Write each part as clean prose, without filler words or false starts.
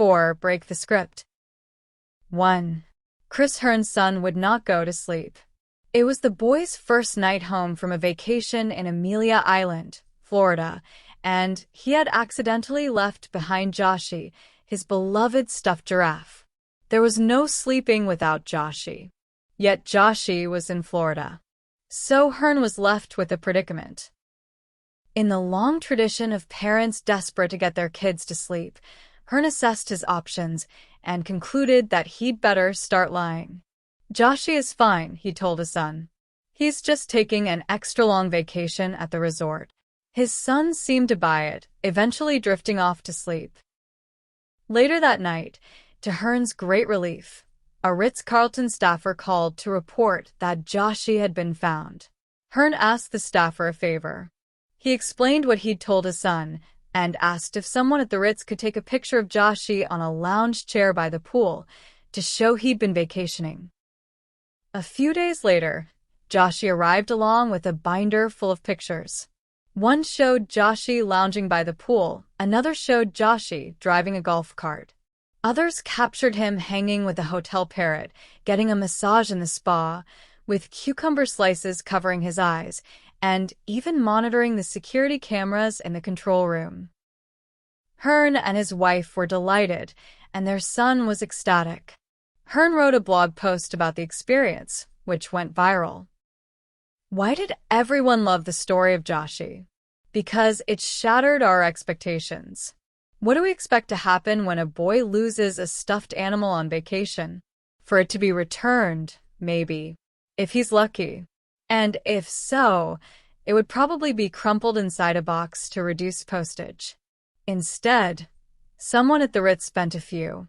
4. Break the script. 1. Chris Hearn's son would not go to sleep. It was the boy's first night home from a vacation in Amelia Island, Florida, and he had accidentally left behind Joshie, his beloved stuffed giraffe. There was no sleeping without Joshie. Yet Joshie was in Florida. So Hearn was left with a predicament. In the long tradition of parents desperate to get their kids to sleep, Hearn assessed his options and concluded that he'd better start lying. Joshie is fine, he told his son. He's just taking an extra-long vacation at the resort. His son seemed to buy it, eventually drifting off to sleep. Later that night, to Hearn's great relief, a Ritz-Carlton staffer called to report that Joshie had been found. Hearn asked the staffer a favor. He explained what he'd told his son and asked if someone at the Ritz could take a picture of Joshie on a lounge chair by the pool to show he'd been vacationing. A few days later, Joshie arrived along with a binder full of pictures. One showed Joshie lounging by the pool, another showed Joshie driving a golf cart. Others captured him hanging with a hotel parrot, getting a massage in the spa, with cucumber slices covering his eyes, and even monitoring the security cameras in the control room. Hearn and his wife were delighted, and their son was ecstatic. Hearn wrote a blog post about the experience, which went viral. Why did everyone love the story of Joshie? Because it shattered our expectations. What do we expect to happen when a boy loses a stuffed animal on vacation? For it to be returned, maybe, if he's lucky. And if so, it would probably be crumpled inside a box to reduce postage. Instead, someone at the Ritz spent a few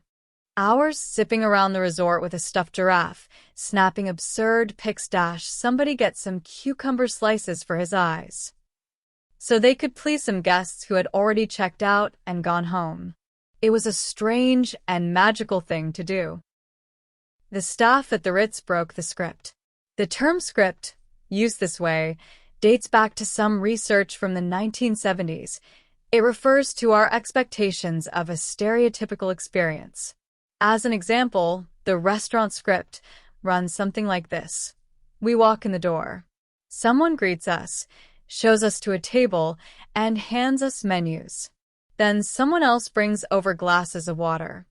hours zipping around the resort with a stuffed giraffe, snapping absurd pics. Somebody get some cucumber slices for his eyes, so they could please some guests who had already checked out and gone home. It was a strange and magical thing to do. The staff at the Ritz broke the script. The term script, used this way, dates back to some research from the 1970s. It refers to our expectations of a stereotypical experience. As an example, the restaurant script runs something like this. We walk in the door. Someone greets us, shows us to a table, and hands us menus. Then someone else brings over glasses of water.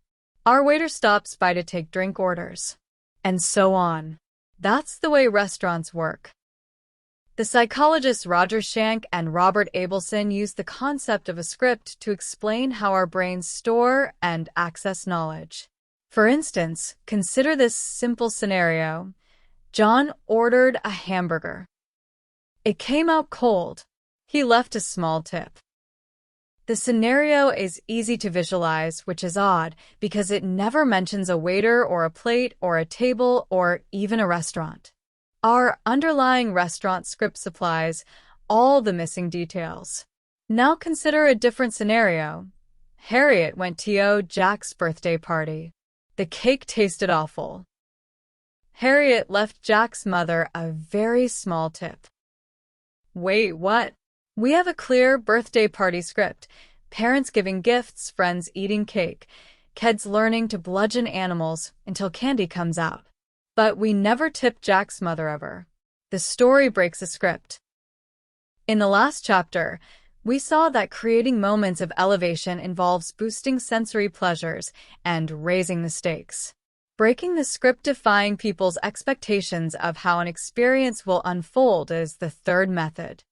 Our waiter stops by to take drink orders. And so on. That's the way restaurants work. The psychologists Roger Schank and Robert Abelson used the concept of a script to explain how our brains store and access knowledge. For instance, consider this simple scenario. John ordered a hamburger. It came out cold. He left a small tip. The scenario is easy to visualize, which is odd because it never mentions a waiter or a plate or a table or even a restaurant. Our underlying restaurant script supplies all the missing details. Now consider a different scenario. Harriet went to Jack's birthday party. The cake tasted awful. Harriet left Jack's mother a very small tip. Wait, what? We have a clear birthday party script. Parents giving gifts, friends eating cake, kids learning to bludgeon animals until candy comes out. But we never tipped Jack's mother ever. The story breaks the script. In the last chapter, we saw that creating moments of elevation involves boosting sensory pleasures and raising the stakes. Breaking the script, defying people's expectations of how an experience will unfold, is the third method.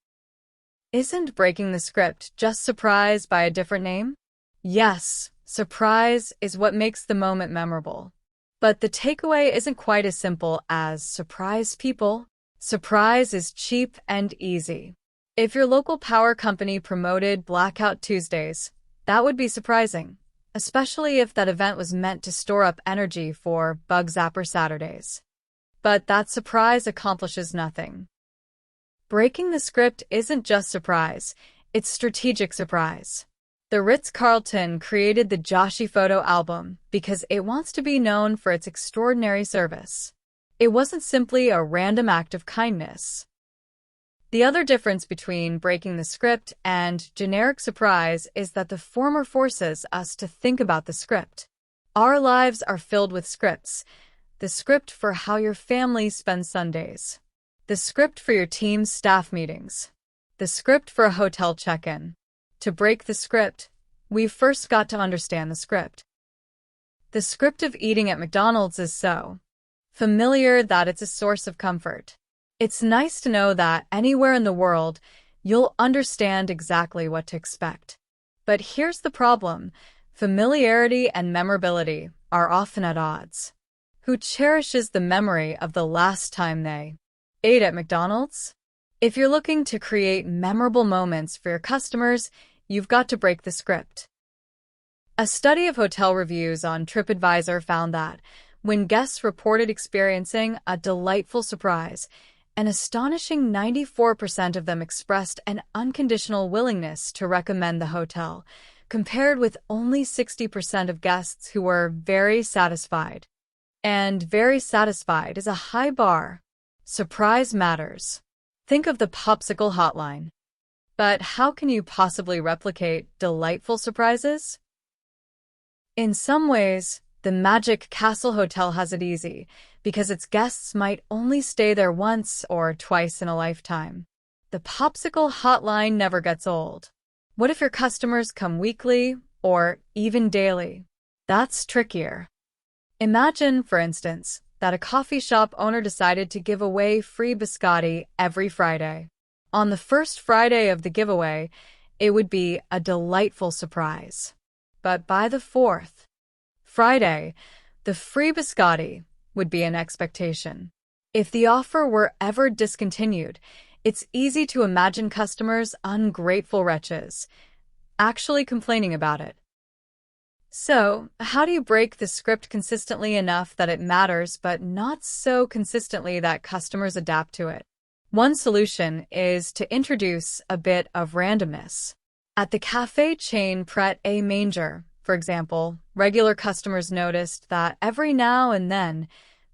Isn't breaking the script just surprise by a different name? Yes, surprise is what makes the moment memorable. But the takeaway isn't quite as simple as surprise people. Surprise is cheap and easy. If your local power company promoted Blackout Tuesdays, that would be surprising, especially if that event was meant to store up energy for Bug Zapper Saturdays. But that surprise accomplishes nothing. Breaking the script isn't just surprise, it's strategic surprise. The Ritz-Carlton created the Joshie photo album because it wants to be known for its extraordinary service. It wasn't simply a random act of kindness. The other difference between breaking the script and generic surprise is that the former forces us to think about the script. Our lives are filled with scripts. The script for how your family spends Sundays. The script for your team's staff meetings. The script for a hotel check-in. To break the script, we've first got to understand the script. The script of eating at McDonald's is so familiar that it's a source of comfort. It's nice to know that anywhere in the world, you'll understand exactly what to expect. But here's the problem. Familiarity and memorability are often at odds. Who cherishes the memory of the last time they ate at McDonald's? If you're looking to create memorable moments for your customers, you've got to break the script. A study of hotel reviews on TripAdvisor found that when guests reported experiencing a delightful surprise, an astonishing 94% of them expressed an unconditional willingness to recommend the hotel, compared with only 60% of guests who were very satisfied. And very satisfied is a high bar. Surprise matters. Think of the popsicle hotline. But how can you possibly replicate delightful surprises? In some ways, the Magic Castle Hotel has it easy, because its guests might only stay there once or twice in a lifetime. The popsicle hotline never gets old. What if your customers come weekly or even daily? That's trickier. Imagine, for instance, that a coffee shop owner decided to give away free biscotti every Friday. On the first Friday of the giveaway, it would be a delightful surprise. But by the fourth Friday, the free biscotti would be an expectation. If the offer were ever discontinued, it's easy to imagine customers, ungrateful wretches, actually complaining about it. So, how do you break the script consistently enough that it matters, but not so consistently that customers adapt to it? One solution is to introduce a bit of randomness. At the cafe chain Pret a Manger, for example, regular customers noticed that every now and then,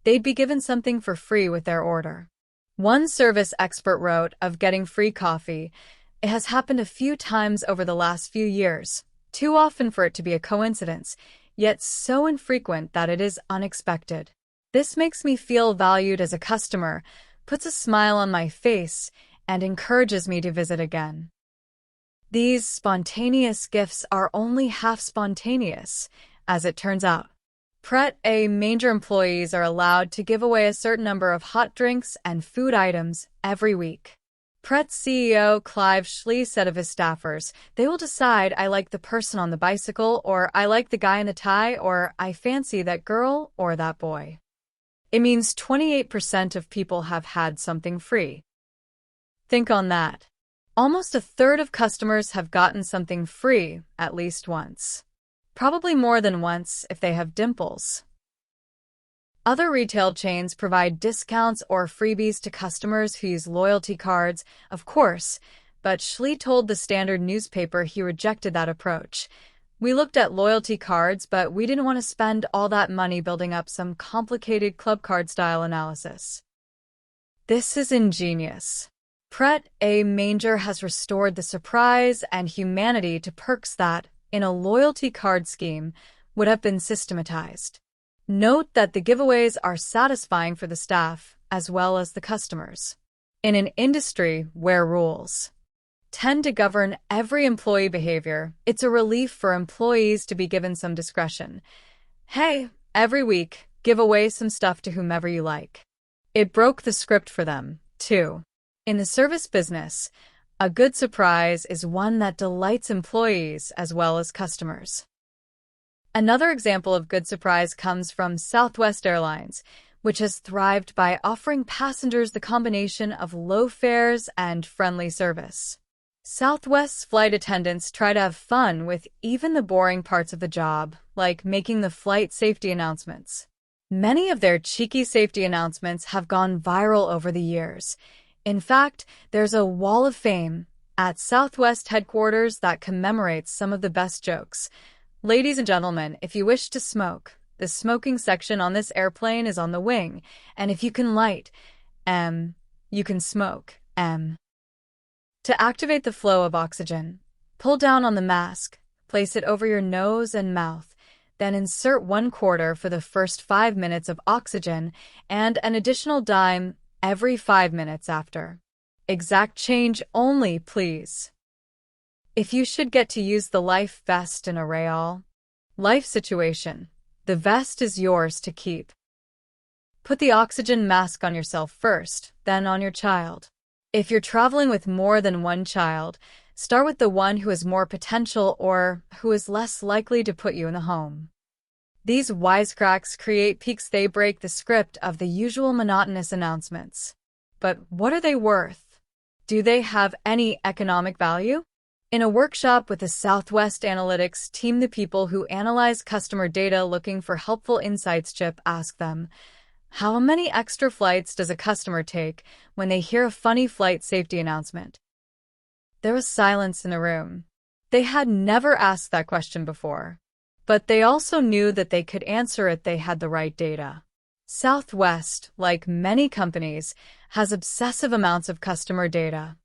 they'd be given something for free with their order. One service expert wrote of getting free coffee, "It has happened a few times over the last few years, too often for it to be a coincidence, yet so infrequent that it is unexpected. This makes me feel valued as a customer, puts a smile on my face, and encourages me to visit again." These spontaneous gifts are only half spontaneous, as it turns out. Pret a Manger employees are allowed to give away a certain number of hot drinks and food items every week. Pret's CEO Clive Schley said of his staffers, "They will decide I like the person on the bicycle, or I like the guy in the tie, or I fancy that girl or that boy." It means 28% of people have had something free. Think on that. Almost a third of customers have gotten something free at least once. Probably more than once if they have dimples. Other retail chains provide discounts or freebies to customers who use loyalty cards, of course, but Schley told the Standard newspaper he rejected that approach. "We looked at loyalty cards, but we didn't want to spend all that money building up some complicated club card-style analysis." This is ingenious. Pret a Manger has restored the surprise and humanity to perks that, in a loyalty card scheme, would have been systematized. Note that the giveaways are satisfying for the staff as well as the customers. In an industry where rules tend to govern every employee behavior, it's a relief for employees to be given some discretion. Hey, every week, give away some stuff to whomever you like. It broke the script for them, too. In the service business, a good surprise is one that delights employees as well as customers. Another example of good surprise comes from Southwest Airlines, which has thrived by offering passengers the combination of low fares and friendly service. Southwest's flight attendants try to have fun with even the boring parts of the job, like making the flight safety announcements. Many of their cheeky safety announcements have gone viral over the years. In fact, there's a wall of fame at Southwest headquarters that commemorates some of the best jokes. Ladies and gentlemen, if you wish to smoke, the smoking section on this airplane is on the wing, and if you can light, you can smoke, To activate the flow of oxygen, pull down on the mask, place it over your nose and mouth, then insert 1/4 for the first 5 minutes of oxygen and an additional dime every 5 minutes after. Exact change only, please. If you should get to use the life vest in a real life situation, the vest is yours to keep. Put the oxygen mask on yourself first, then on your child. If you're traveling with more than one child, start with the one who has more potential or who is less likely to put you in the home. These wisecracks create peaks. They break the script of the usual monotonous announcements. But what are they worth? Do they have any economic value? In a workshop with the Southwest Analytics team, the people who analyze customer data looking for helpful insights, Chip asked them, how many extra flights does a customer take when they hear a funny flight safety announcement? There was silence in the room. They had never asked that question before. But they also knew that they could answer it. They had the right data. Southwest, like many companies, has obsessive amounts of customer data.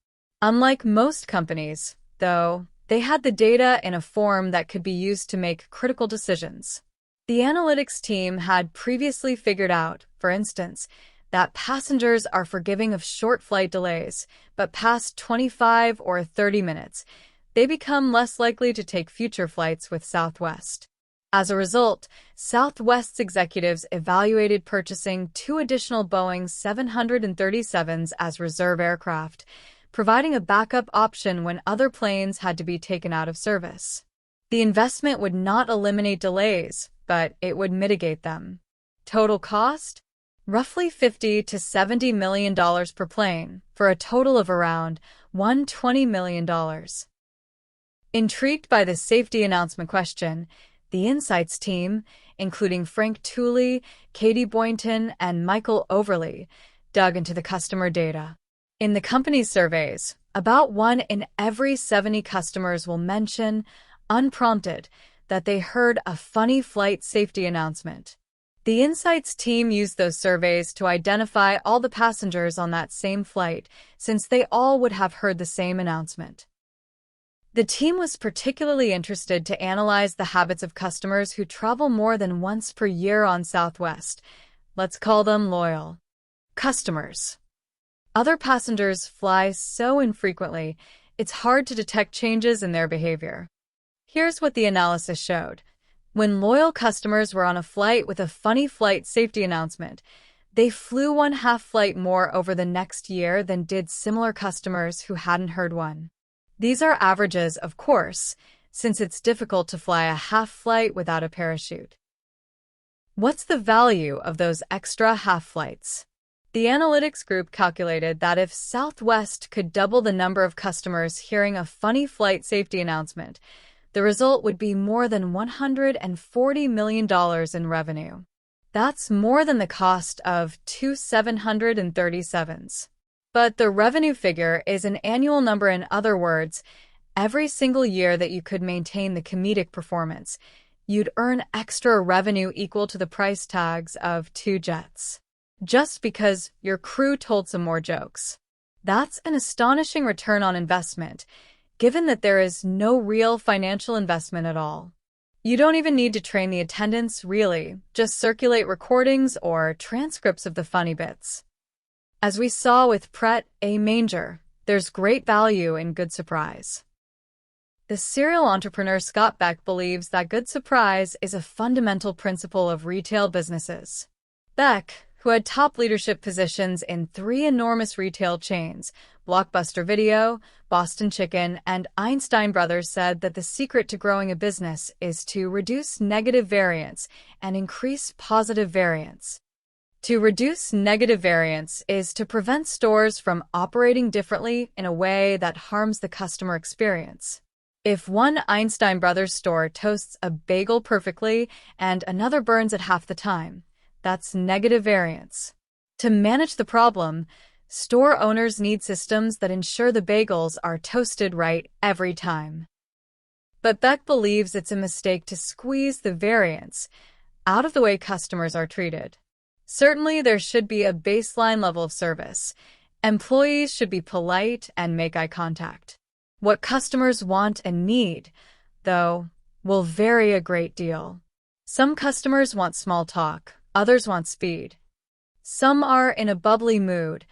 Unlike most companies, though, they had the data in a form that could be used to make critical decisions. The analytics team had previously figured out, for instance, that passengers are forgiving of short flight delays, but past 25 or 30 minutes, they become less likely to take future flights with Southwest. As a result, Southwest's executives evaluated purchasing 2 additional Boeing 737s as reserve aircraft, providing a backup option when other planes had to be taken out of service. The investment would not eliminate delays, but it would mitigate them. Total cost? Roughly $50 to $70 million per plane, for a total of around $120 million. Intrigued by the safety announcement question, the Insights team, including Frank Tooley, Katie Boynton, and Michael Overly, dug into the customer data. In the company's surveys, about 1 in every 70 customers will mention, unprompted, that they heard a funny flight safety announcement. The Insights team used those surveys to identify all the passengers on that same flight, since they all would have heard the same announcement. The team was particularly interested to analyze the habits of customers who travel more than once per year on Southwest. Let's call them loyal customers. Other passengers fly so infrequently, it's hard to detect changes in their behavior. Here's what the analysis showed. When loyal customers were on a flight with a funny flight safety announcement, they flew 1/2 flight more over the next year than did similar customers who hadn't heard one. These are averages, of course, since it's difficult to fly a half flight without a parachute. What's the value of those extra half flights? The analytics group calculated that if Southwest could double the number of customers hearing a funny flight safety announcement, the result would be more than $140 million in revenue. That's more than the cost of 2 737s. But the revenue figure is an annual number. In other words, every single year that you could maintain the comedic performance, you'd earn extra revenue equal to the price tags of 2 jets. Just because your crew told some more jokes. That's an astonishing return on investment, given that there is no real financial investment at all. You don't even need to train the attendants, really, just circulate recordings or transcripts of the funny bits. As we saw with Pret A Manger, there's great value in good surprise. The serial entrepreneur Scott Beck believes that good surprise is a fundamental principle of retail businesses. Beck, who had top leadership positions in 3 enormous retail chains, Blockbuster Video, Boston Chicken, and Einstein Brothers, said that the secret to growing a business is to reduce negative variance and increase positive variance. To reduce negative variance is to prevent stores from operating differently in a way that harms the customer experience. If one Einstein Brothers store toasts a bagel perfectly and another burns it half the time, that's negative variance. To manage the problem, store owners need systems that ensure the bagels are toasted right every time. But Beck believes it's a mistake to squeeze the variance out of the way customers are treated. Certainly, there should be a baseline level of service, Employees should be polite and make eye contact. What customers want and need, though, will vary a great deal. Some customers want small talk, others want speed. Some are in a bubbly mood,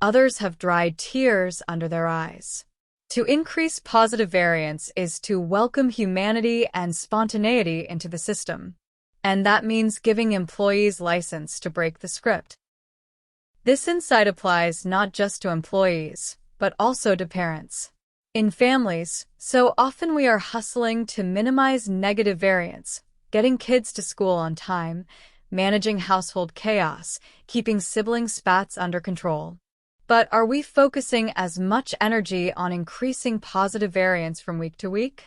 others have dried tears under their eyes. To increase positive variance is to welcome humanity and spontaneity into the system. And that means giving employees license to break the script. This insight applies not just to employees, but also to parents. In families, so often we are hustling to minimize negative variance, getting kids to school on time, managing household chaos, keeping sibling spats under control. But are we focusing as much energy on increasing positive variance from week to week?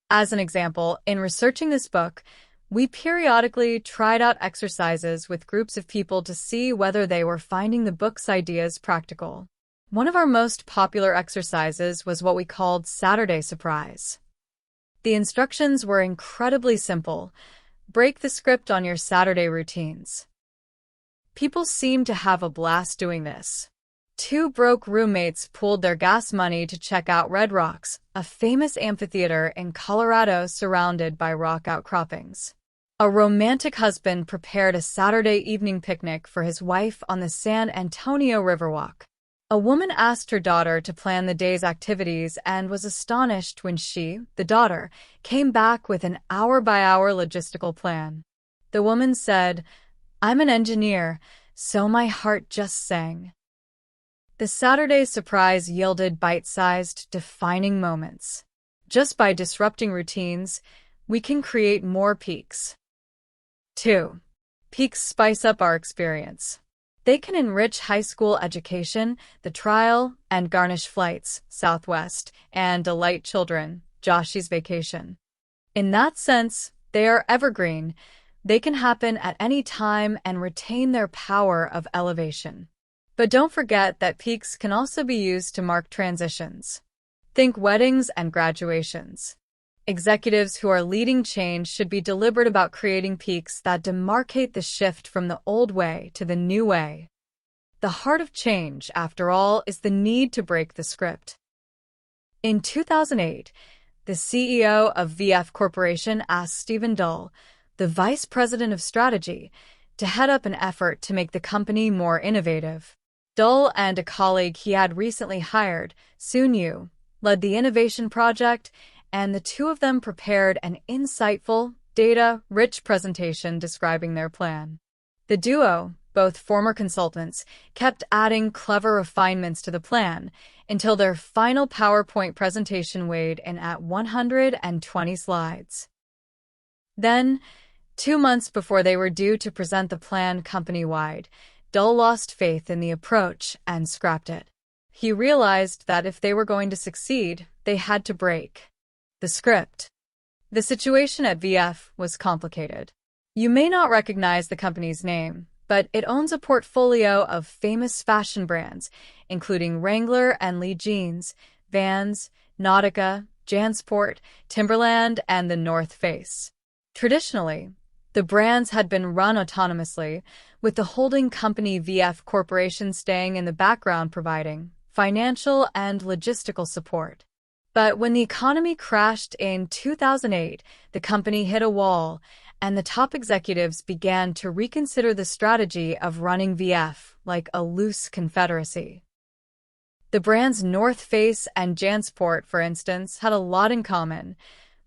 As an example, in researching this book, we periodically tried out exercises with groups of people to see whether they were finding the book's ideas practical. One of our most popular exercises was what we called Saturday Surprise. The instructions were incredibly simple. Break the script on your Saturday routines. People seemed to have a blast doing this. 2 broke roommates pooled their gas money to check out Red Rocks, a famous amphitheater in Colorado surrounded by rock outcroppings. A romantic husband prepared a Saturday evening picnic for his wife on the San Antonio Riverwalk. A woman asked her daughter to plan the day's activities and was astonished when she, the daughter, came back with an hour-by-hour logistical plan. The woman said, "I'm an engineer, so my heart just sang." The Saturday surprise yielded bite-sized, defining moments. Just by disrupting routines, we can create more peaks. 2. Peaks spice up our experience. They can enrich high school education, the trial, and garnish flights, Southwest, and delight children, Joshy's vacation. In that sense, they are evergreen. They can happen at any time and retain their power of elevation. But don't forget that peaks can also be used to mark transitions. Think weddings and graduations. Executives who are leading change should be deliberate about creating peaks that demarcate the shift from the old way to the new way. The heart of change, after all, is the need to break the script. In 2008, the CEO of VF Corporation asked Stephen Dull, the vice president of strategy, to head up an effort to make the company more innovative. Dull and a colleague he had recently hired, Sun Yu, led the innovation project, and the two of them prepared an insightful, data-rich presentation describing their plan. The duo, both former consultants, kept adding clever refinements to the plan until their final PowerPoint presentation weighed in at 120 slides. Then, 2 months before they were due to present the plan company-wide, Dull lost faith in the approach and scrapped it. He realized that if they were going to succeed, they had to break the script. The situation at VF was complicated. You may not recognize the company's name, but it owns a portfolio of famous fashion brands, including Wrangler and Lee Jeans, Vans, Nautica, JanSport, Timberland, and The North Face. Traditionally, the brands had been run autonomously, with the holding company VF Corporation staying in the background providing financial and logistical support. But when the economy crashed in 2008, the company hit a wall, and the top executives began to reconsider the strategy of running VF like a loose confederacy. The brands North Face and JanSport, for instance, had a lot in common.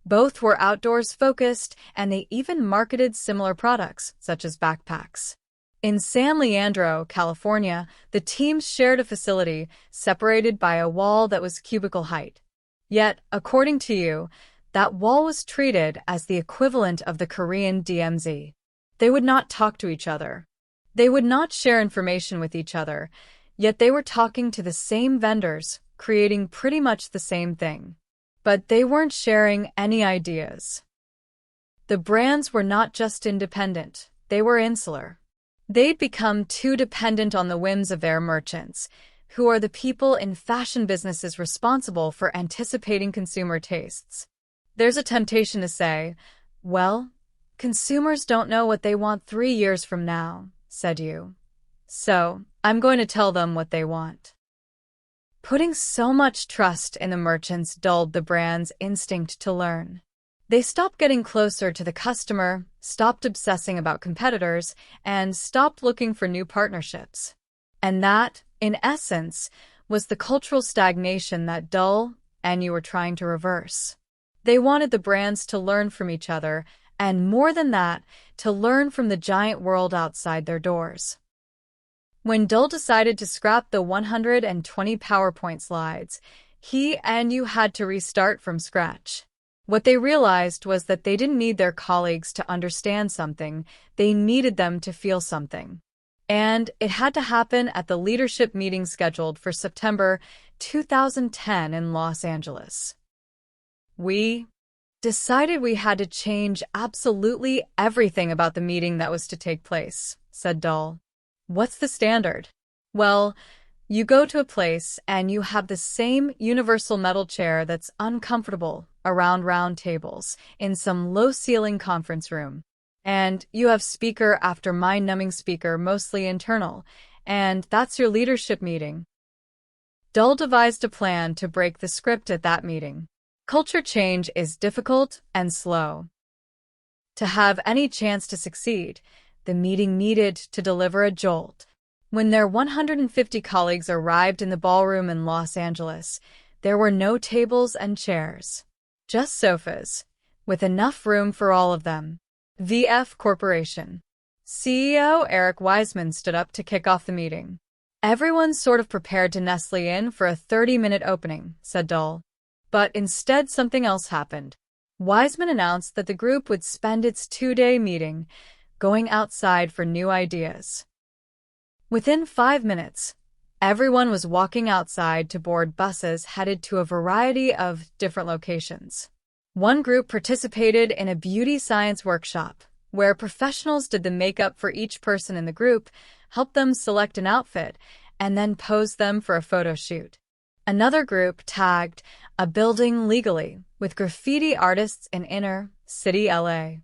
Both were outdoors-focused, and they even marketed similar products, such as backpacks. In San Leandro, California, the teams shared a facility separated by a wall that was cubicle height. Yet, according to you, that wall was treated as the equivalent of the Korean DMZ. They would not talk to each other. They would not share information with each other, yet they were talking to the same vendors, creating pretty much the same thing. But they weren't sharing any ideas. The brands were not just independent, they were insular. They'd become too dependent on the whims of their merchants, who are the people in fashion businesses responsible for anticipating consumer tastes. There's a temptation to say, well, consumers don't know what they want 3 years from now, said you. So, I'm going to tell them what they want. Putting so much trust in the merchants dulled the brand's instinct to learn. They stopped getting closer to the customer, stopped obsessing about competitors, and stopped looking for new partnerships. And that, in essence, was the cultural stagnation that Dull and you were trying to reverse. They wanted the brands to learn from each other, and more than that, to learn from the giant world outside their doors. When Dull decided to scrap the 120 PowerPoint slides, he and you had to restart from scratch. What they realized was that they didn't need their colleagues to understand something, they needed them to feel something. And it had to happen at the leadership meeting scheduled for September 2010 in Los Angeles. We decided we had to change absolutely everything about the meeting that was to take place, said Dull. What's the standard? Well, you go to a place and you have the same universal metal chair that's uncomfortable around round tables in some low-ceiling conference room. And you have speaker after mind-numbing speaker, mostly internal, and that's your leadership meeting. Dull devised a plan to break the script at that meeting. Culture change is difficult and slow. To have any chance to succeed, the meeting needed to deliver a jolt. When their 150 colleagues arrived in the ballroom in Los Angeles, there were no tables and chairs, just sofas, with enough room for all of them. VF Corporation CEO Eric Wiseman stood up to kick off the meeting. Everyone's sort of prepared to nestle in for a 30-minute opening, said Dull. But instead something else happened. Wiseman announced that the group would spend its 2-day meeting going outside for new ideas. Within 5 minutes, everyone was walking outside to board buses headed to a variety of different locations. One group participated in a beauty science workshop, where professionals did the makeup for each person in the group, helped them select an outfit, and then posed them for a photo shoot. Another group tagged a building legally with graffiti artists in inner city LA.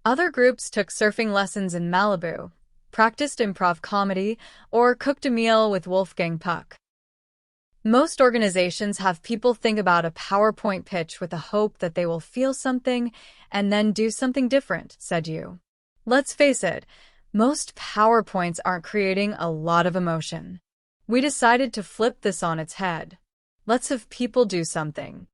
Other groups took surfing lessons in Malibu, practiced improv comedy, or cooked a meal with Wolfgang Puck. Most organizations have people think about a PowerPoint pitch with the hope that they will feel something and then do something different, said you. Let's face it, most PowerPoints aren't creating a lot of emotion. We decided to flip this on its head. Let's have people do something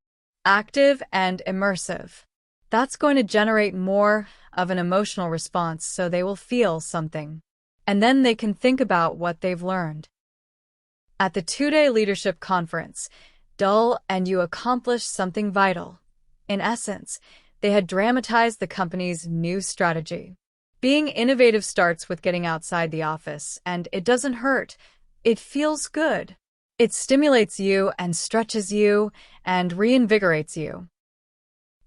active and immersive. That's going to generate more of an emotional response, so they will feel something. And then they can think about what they've learned. At the 2-day leadership conference, Dull and you accomplished something vital. In essence, they had dramatized the company's new strategy. Being innovative starts with getting outside the office, and it doesn't hurt. It feels good. It stimulates you and stretches you and reinvigorates you.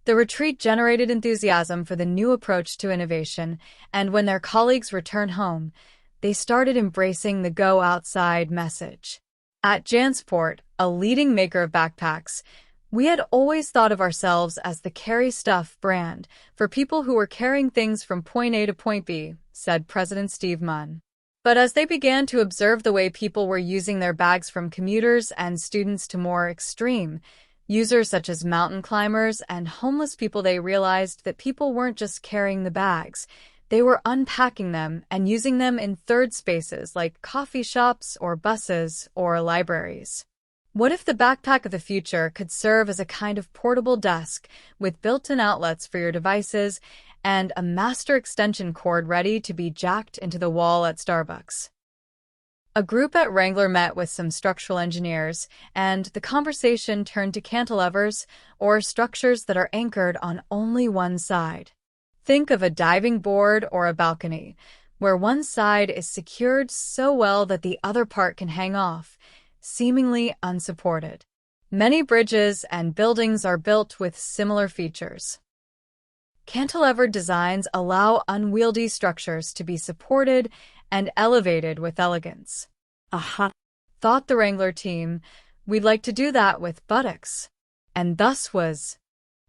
The retreat generated enthusiasm for the new approach to innovation, and when their colleagues returned home, they started embracing the go outside message. At Jansport, a leading maker of backpacks, we had always thought of ourselves as the Carry Stuff brand for people who were carrying things from point A to point B, said President Steve Munn. But as they began to observe the way people were using their bags, from commuters and students to more extreme users such as mountain climbers and homeless people, they realized that people weren't just carrying the bags. They were unpacking them and using them in third spaces like coffee shops or buses or libraries. What if the backpack of the future could serve as a kind of portable desk with built-in outlets for your devices and a master extension cord ready to be jacked into the wall at Starbucks? A group at Wrangler met with some structural engineers, and the conversation turned to cantilevers, or structures that are anchored on only one side. Think of a diving board or a balcony, where one side is secured so well that the other part can hang off, seemingly unsupported. Many bridges and buildings are built with similar features. Cantilevered designs allow unwieldy structures to be supported and elevated with elegance. Aha, thought the Wrangler team, we'd like to do that with buttocks. And thus was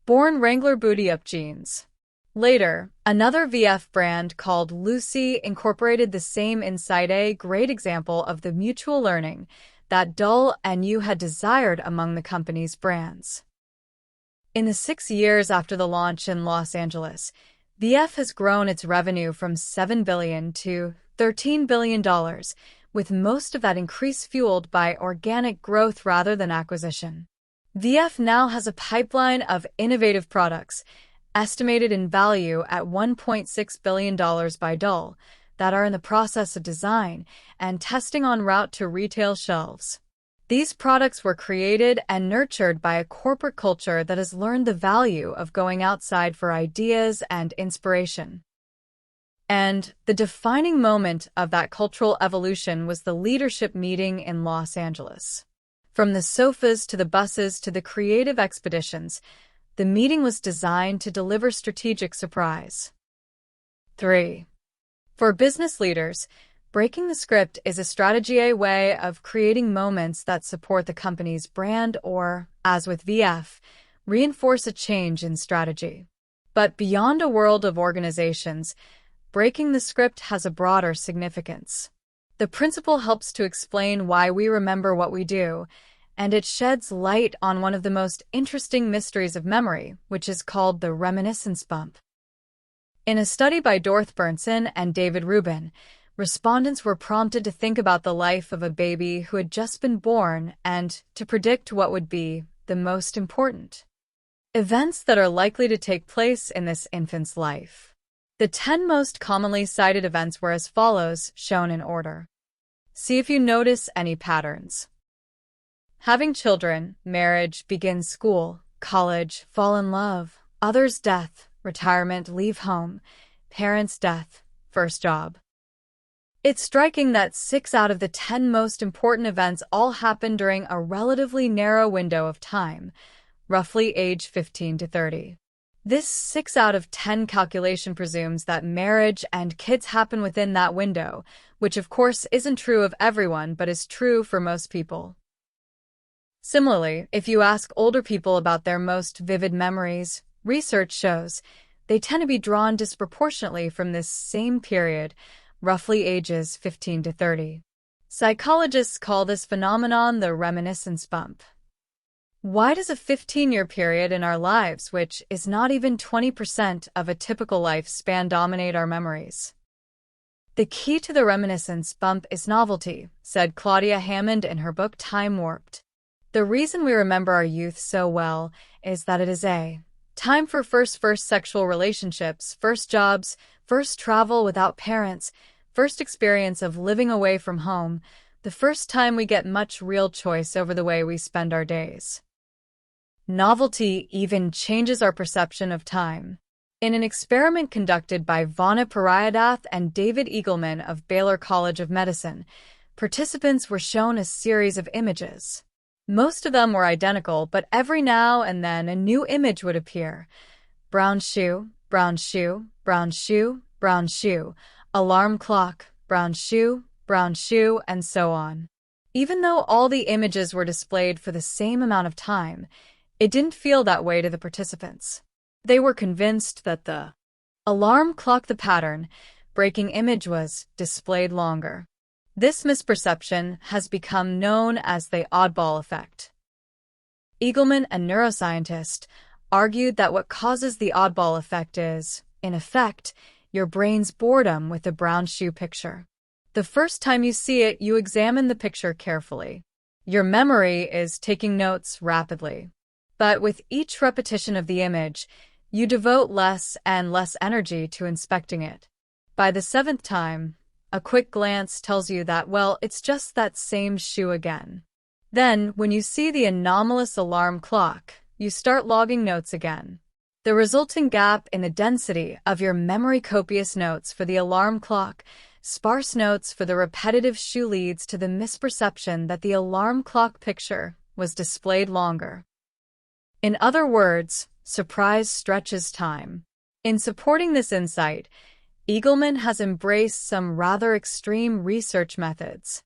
born Wrangler Booty Up Jeans. Later, another VF brand called Lucy incorporated the same insight, a great example of the mutual learning that Dole and You had desired among the company's brands. In the 6 years after the launch in Los Angeles, VF has grown its revenue from $7 billion to $13 billion, with most of that increase fueled by organic growth rather than acquisition. VF now has a pipeline of innovative products, estimated in value at $1.6 billion by Dole, that are in the process of design and testing en route to retail shelves. These products were created and nurtured by a corporate culture that has learned the value of going outside for ideas and inspiration. And the defining moment of that cultural evolution was the leadership meeting in Los Angeles. From the sofas to the buses to the creative expeditions, the meeting was designed to deliver strategic surprise. 3. For business leaders, breaking the script is a strategy, a way of creating moments that support the company's brand or, as with VF, reinforce a change in strategy. But beyond a world of organizations, breaking the script has a broader significance. The principle helps to explain why we remember what we do, and it sheds light on one of the most interesting mysteries of memory, which is called the reminiscence bump. In a study by Dorth Berntsen and David Rubin, respondents were prompted to think about the life of a baby who had just been born and to predict what would be the most important events that are likely to take place in this infant's life. The 10 most commonly cited events were as follows, shown in order. See if you notice any patterns. Having children, marriage, begin school, college, fall in love, others' death, retirement, leave home, parents' death, first job. It's striking that 6 out of the 10 most important events all happen during a relatively narrow window of time, roughly age 15 to 30. This 6 out of 10 calculation presumes that marriage and kids happen within that window, which of course isn't true of everyone but is true for most people. Similarly, if you ask older people about their most vivid memories, research shows they tend to be drawn disproportionately from this same period, roughly ages 15 to 30. Psychologists call this phenomenon the reminiscence bump. Why does a 15-year period in our lives, which is not even 20% of a typical lifespan, dominate our memories? The key to the reminiscence bump is novelty, said Claudia Hammond in her book Time Warped. The reason we remember our youth so well is that it is a time for first sexual relationships, first jobs, first travel without parents, first experience of living away from home, the first time we get much real choice over the way we spend our days. Novelty even changes our perception of time. In an experiment conducted by Vana Parayadath and David Eagleman of Baylor College of Medicine, participants were shown a series of images. Most of them were identical, but every now and then a new image would appear. Brown shoe, brown shoe, brown shoe, brown shoe, alarm clock, brown shoe, and so on. Even though all the images were displayed for the same amount of time, it didn't feel that way to the participants. They were convinced that the alarm clock, the pattern breaking image, was displayed longer. This misperception has become known as the oddball effect. Eagleman, a neuroscientist, argued that what causes the oddball effect is, in effect, your brain's boredom with the brown shoe picture. The first time you see it, you examine the picture carefully. Your memory is taking notes rapidly. But with each repetition of the image, you devote less and less energy to inspecting it. By the 7th time, a quick glance tells you that, well, it's just that same shoe again. Then, when you see the anomalous alarm clock, you start logging notes again. The resulting gap in the density of your memory, copious notes for the alarm clock, sparse notes for the repetitive shoe, leads to the misperception that the alarm clock picture was displayed longer. In other words, surprise stretches time. In supporting this insight, Eagleman has embraced some rather extreme research methods.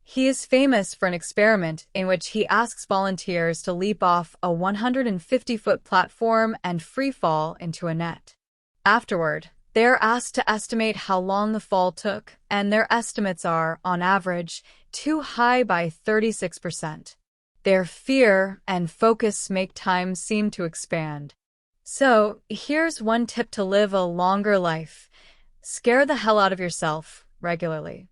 He is famous for an experiment in which he asks volunteers to leap off a 150-foot platform and free fall into a net. Afterward, they are asked to estimate how long the fall took, and their estimates are, on average, too high by 36%. Their fear and focus make time seem to expand. So, here's one tip to live a longer life. Scare the hell out of yourself regularly.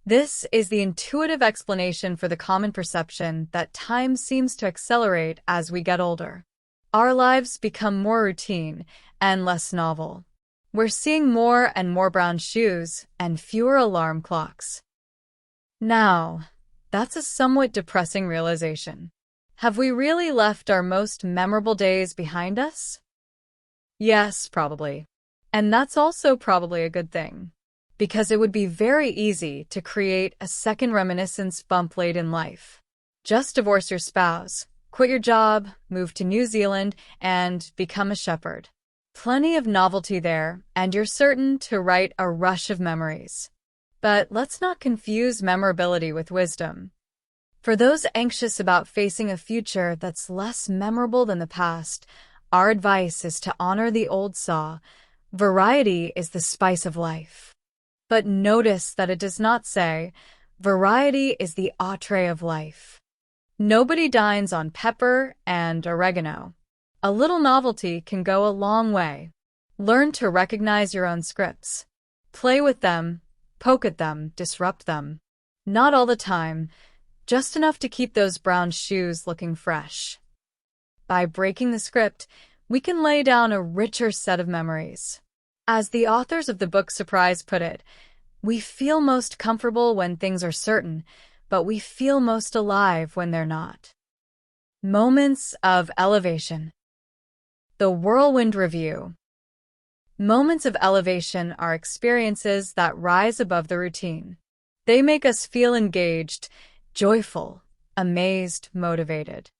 This is the intuitive explanation for the common perception that time seems to accelerate as we get older. Our lives become more routine and less novel. We're seeing more and more brown shoes and fewer alarm clocks. Now, that's a somewhat depressing realization. Have we really left our most memorable days behind us? Yes, probably. And that's also probably a good thing, because it would be very easy to create a second reminiscence bump late in life. Just divorce your spouse, quit your job, move to New Zealand, and become a shepherd. Plenty of novelty there, and you're certain to write a rush of memories. But let's not confuse memorability with wisdom. For those anxious about facing a future that's less memorable than the past, our advice is to honor the old saw: variety is the spice of life. But notice that it does not say, variety is the entree of life. Nobody dines on pepper and oregano. A little novelty can go a long way. Learn to recognize your own scripts. Play with them, poke at them, disrupt them. Not all the time, just enough to keep those brown shoes looking fresh. By breaking the script, we can lay down a richer set of memories. As the authors of the book Surprise put it, we feel most comfortable when things are certain, but we feel most alive when they're not. Moments of elevation. The Whirlwind Review. Moments of elevation are experiences that rise above the routine. They make us feel engaged, joyful, amazed, motivated.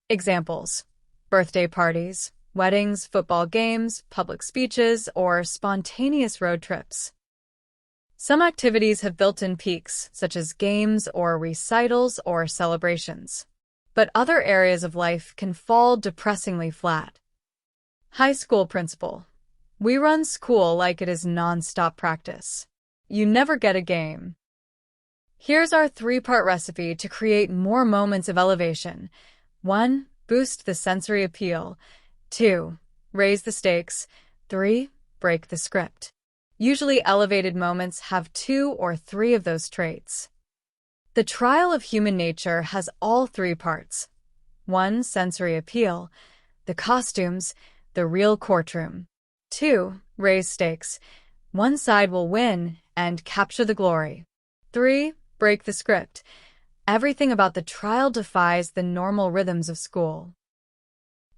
Examples: birthday parties, weddings, football games, public speeches, or spontaneous road trips. Some activities have built-in peaks, such as games or recitals or celebrations. But other areas of life can fall depressingly flat. High school principal. We run school like it is non-stop practice. You never get a game. Here's our 3-part recipe to create more moments of elevation. 1. Boost the sensory appeal. 2. Raise the stakes. 3. Break the script. Usually elevated moments have 2 or 3 of those traits. The trial of human nature has all 3 parts. 1. Sensory appeal. The costumes, the real courtroom. 2. Raise stakes. One side will win and capture the glory. 3. Break the script. Everything about the trial defies the normal rhythms of school.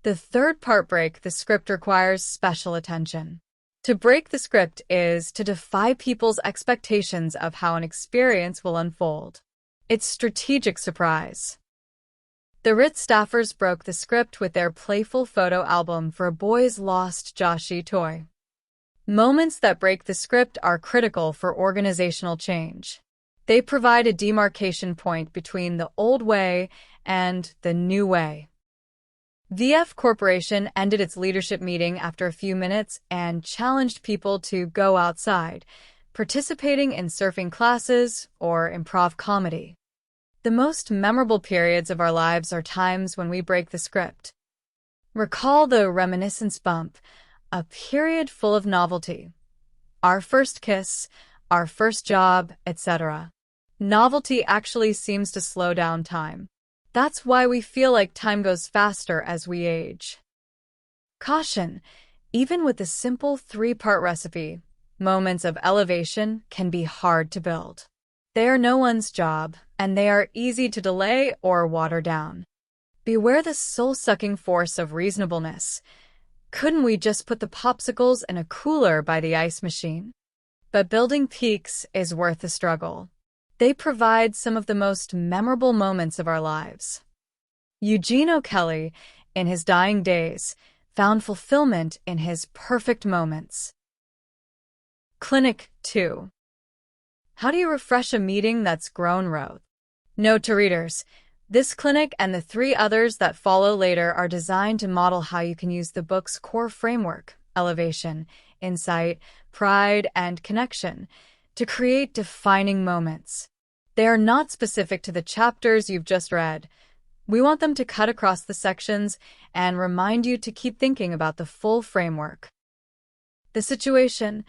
The 3rd part, break the script, requires special attention. To break the script is to defy people's expectations of how an experience will unfold. It's strategic surprise. The Ritz staffers broke the script with their playful photo album for a boy's lost Joshi toy. Moments that break the script are critical for organizational change. They provide a demarcation point between the old way and the new way. VF Corporation ended its leadership meeting after a few minutes and challenged people to go outside, participating in surfing classes or improv comedy. The most memorable periods of our lives are times when we break the script. Recall the reminiscence bump, a period full of novelty. Our first kiss, our first job, etc. Novelty actually seems to slow down time. That's why we feel like time goes faster as we age. Caution: even with the simple 3-part recipe, moments of elevation can be hard to build. They are no one's job, and they are easy to delay or water down. Beware the soul-sucking force of reasonableness. Couldn't we just put the popsicles in a cooler by the ice machine? But building peaks is worth the struggle. They provide some of the most memorable moments of our lives. Eugene O'Kelly, in his dying days, found fulfillment in his perfect moments. Clinic 2. How do you refresh a meeting that's grown rote? Note to readers: this clinic and the 3 others that follow later are designed to model how you can use the book's core framework elevation, insight, pride, and connection to create defining moments. They are not specific to the chapters you've just read. We want them to cut across the sections and remind you to keep thinking about the full framework. The situation: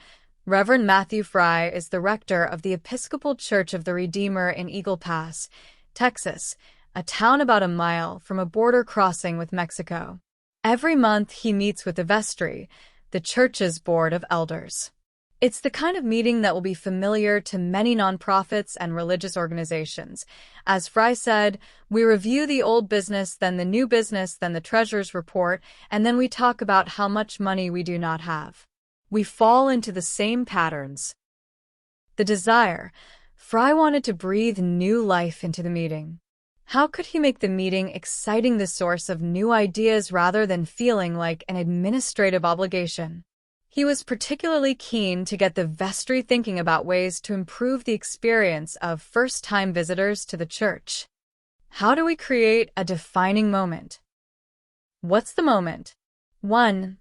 Reverend Matthew Fry is the rector of the Episcopal Church of the Redeemer in Eagle Pass, Texas, a town about a mile from a border crossing with Mexico. Every month he meets with the vestry, the church's board of elders. It's the kind of meeting that will be familiar to many nonprofits and religious organizations. As Fry said, we review the old business, then the new business, then the treasurer's report, and then we talk about how much money we do not have. We fall into the same patterns. The desire: Fry wanted to breathe new life into the meeting. How could he make the meeting exciting, the source of new ideas, rather than feeling like an administrative obligation? He was particularly keen to get the vestry thinking about ways to improve the experience of first-time visitors to the church. How do we create a defining moment? What's the moment? 1.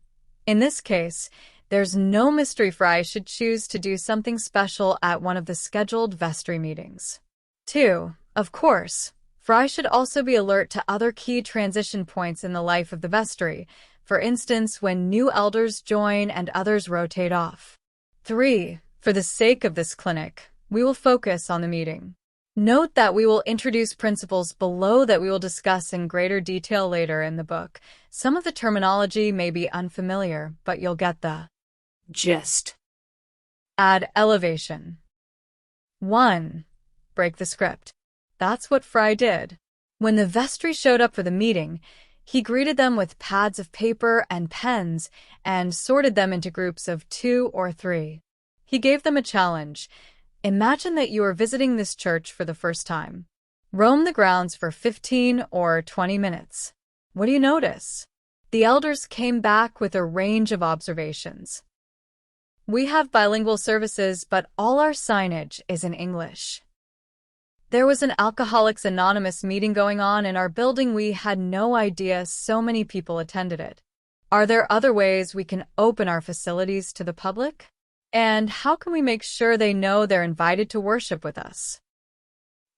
In this case, there's no mystery. Fry should choose to do something special at one of the scheduled vestry meetings. 2. Of course, Fry should also be alert to other key transition points in the life of the vestry, for instance, when new elders join and others rotate off. 3. For the sake of this clinic, we will focus on the meeting. Note that we will introduce principles below that we will discuss in greater detail later in the book. Some of the terminology may be unfamiliar, but you'll get the gist. Add elevation. 1. Break the script. That's what Fry did. When the vestry showed up for the meeting, he greeted them with pads of paper and pens and sorted them into groups of 2 or 3. He gave them a challenge. Imagine that you are visiting this church for the first time. Roam the grounds for 15 or 20 minutes. What do you notice? The elders came back with a range of observations. We have bilingual services, but all our signage is in English. There was an Alcoholics Anonymous meeting going on in our building. We had no idea so many people attended it. Are there other ways we can open our facilities to the public? And how can we make sure they know they're invited to worship with us?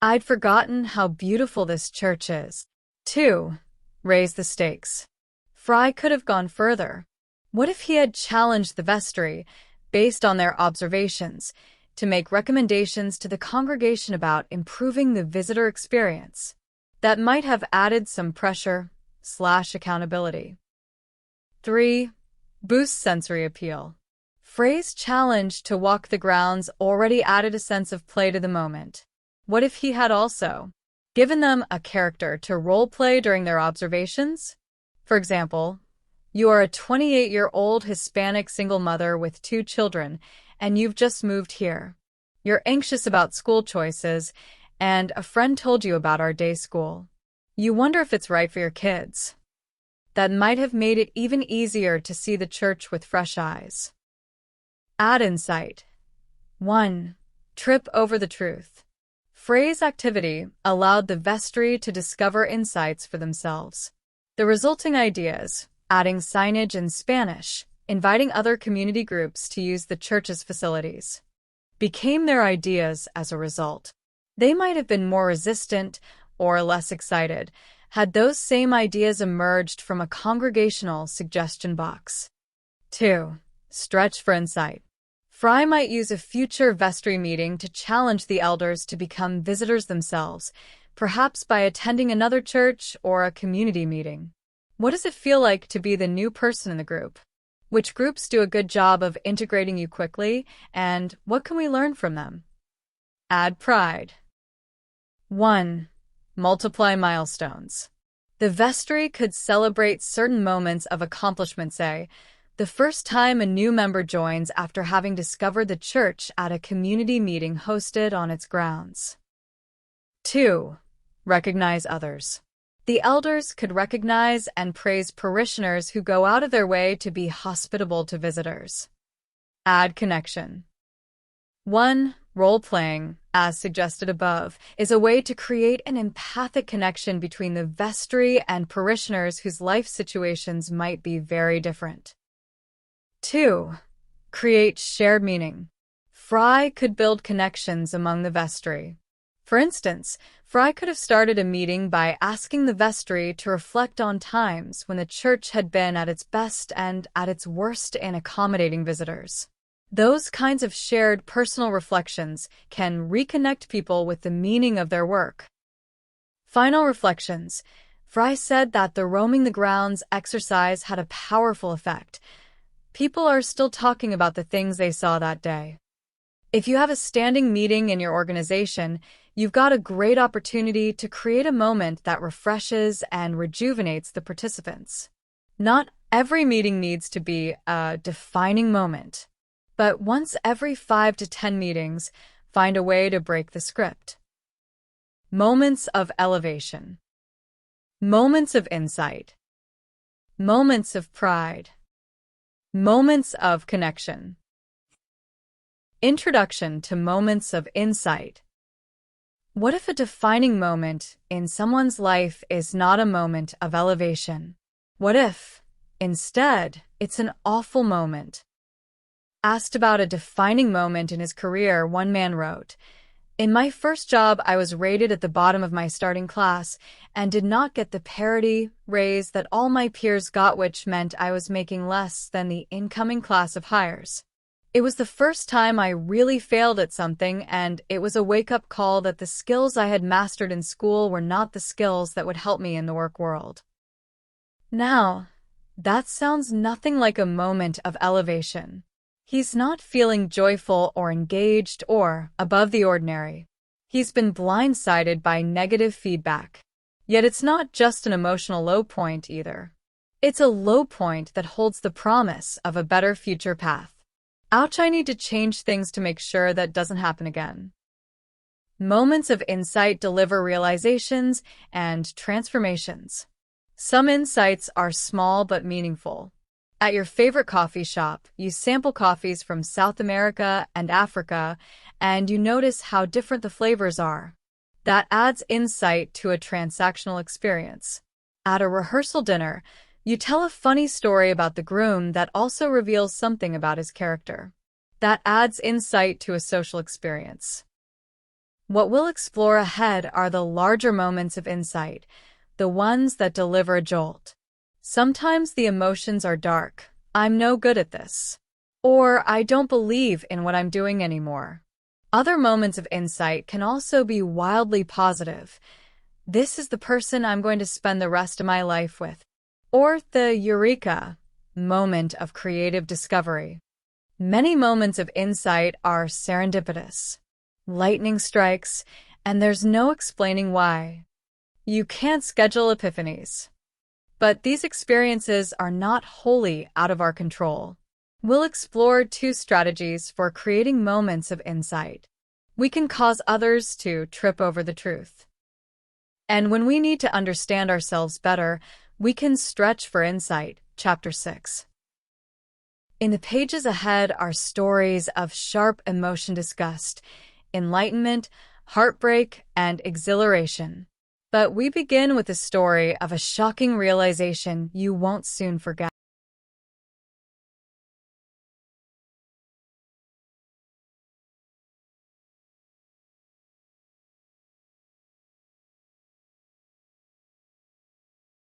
I'd forgotten how beautiful this church is. 2. Raise the stakes. Fry could have gone further. What if he had challenged the vestry, based on their observations, to make recommendations to the congregation about improving the visitor experience? That might have added some pressure/accountability. 3. Boost sensory appeal. Fray's challenge to walk the grounds already added a sense of play to the moment. What if he had also given them a character to role-play during their observations? For example, you are a 28-year-old Hispanic single mother with 2 children, and you've just moved here. You're anxious about school choices, and a friend told you about our day school. You wonder if it's right for your kids. That might have made it even easier to see the church with fresh eyes. Add insight. 1. Trip over the truth. Fray's activity allowed the vestry to discover insights for themselves. The resulting ideas, adding signage in Spanish, inviting other community groups to use the church's facilities, became their ideas as a result. They might have been more resistant or less excited had those same ideas emerged from a congregational suggestion box. 2. Stretch for insight. Fry might use a future vestry meeting to challenge the elders to become visitors themselves, perhaps by attending another church or a community meeting. What does it feel like to be the new person in the group? Which groups do a good job of integrating you quickly, and what can we learn from them? Add pride. 1. Multiply milestones. The vestry could celebrate certain moments of accomplishment, say, the first time a new member joins after having discovered the church at a community meeting hosted on its grounds. 2. Recognize others. The elders could recognize and praise parishioners who go out of their way to be hospitable to visitors. Add connection. 1. Role-playing, as suggested above, is a way to create an empathic connection between the vestry and parishioners whose life situations might be very different. 2. Create shared meaning. Fry could build connections among the vestry. For instance, Fry could have started a meeting by asking the vestry to reflect on times when the church had been at its best and at its worst in accommodating visitors. Those kinds of shared personal reflections can reconnect people with the meaning of their work. Final reflections. Fry said that the roaming the grounds exercise had a powerful effect. People are still talking about the things they saw that day. If you have a standing meeting in your organization, you've got a great opportunity to create a moment that refreshes and rejuvenates the participants. Not every meeting needs to be a defining moment, but once every 5 to 10 meetings, find a way to break the script. Moments of elevation. Moments of insight. Moments of pride. Moments of connection. Introduction to moments of insight. What if a defining moment in someone's life is not a moment of elevation? What if, instead, it's an awful moment? Asked about a defining moment in his career, one man wrote, "In my first job, I was rated at the bottom of my starting class and did not get the parity raise that all my peers got, which meant I was making less than the incoming class of hires. It was the first time I really failed at something, and it was a wake-up call that the skills I had mastered in school were not the skills that would help me in the work world." Now, that sounds nothing like a moment of elevation. He's not feeling joyful or engaged or above the ordinary. He's been blindsided by negative feedback. Yet it's not just an emotional low point either. It's a low point that holds the promise of a better future path. Ouch, I need to change things to make sure that doesn't happen again. Moments of insight deliver realizations and transformations. Some insights are small but meaningful. At your favorite coffee shop, you sample coffees from South America and Africa, and you notice how different the flavors are. That adds insight to a transactional experience. At a rehearsal dinner, you tell a funny story about the groom that also reveals something about his character. That adds insight to a social experience. What we'll explore ahead are the larger moments of insight, the ones that deliver a jolt. Sometimes the emotions are dark. I'm no good at this. Or I don't believe in what I'm doing anymore. Other moments of insight can also be wildly positive. This is the person I'm going to spend the rest of my life with. Or the eureka moment of creative discovery. Many moments of insight are serendipitous. Lightning strikes, and there's no explaining why. You can't schedule epiphanies. But these experiences are not wholly out of our control. We'll explore 2 strategies for creating moments of insight. We can cause others to trip over the truth. And when we need to understand ourselves better, we can stretch for insight. Chapter 6. In the pages ahead are stories of sharp emotion, disgust, enlightenment, heartbreak, and exhilaration. But we begin with the story of a shocking realization you won't soon forget.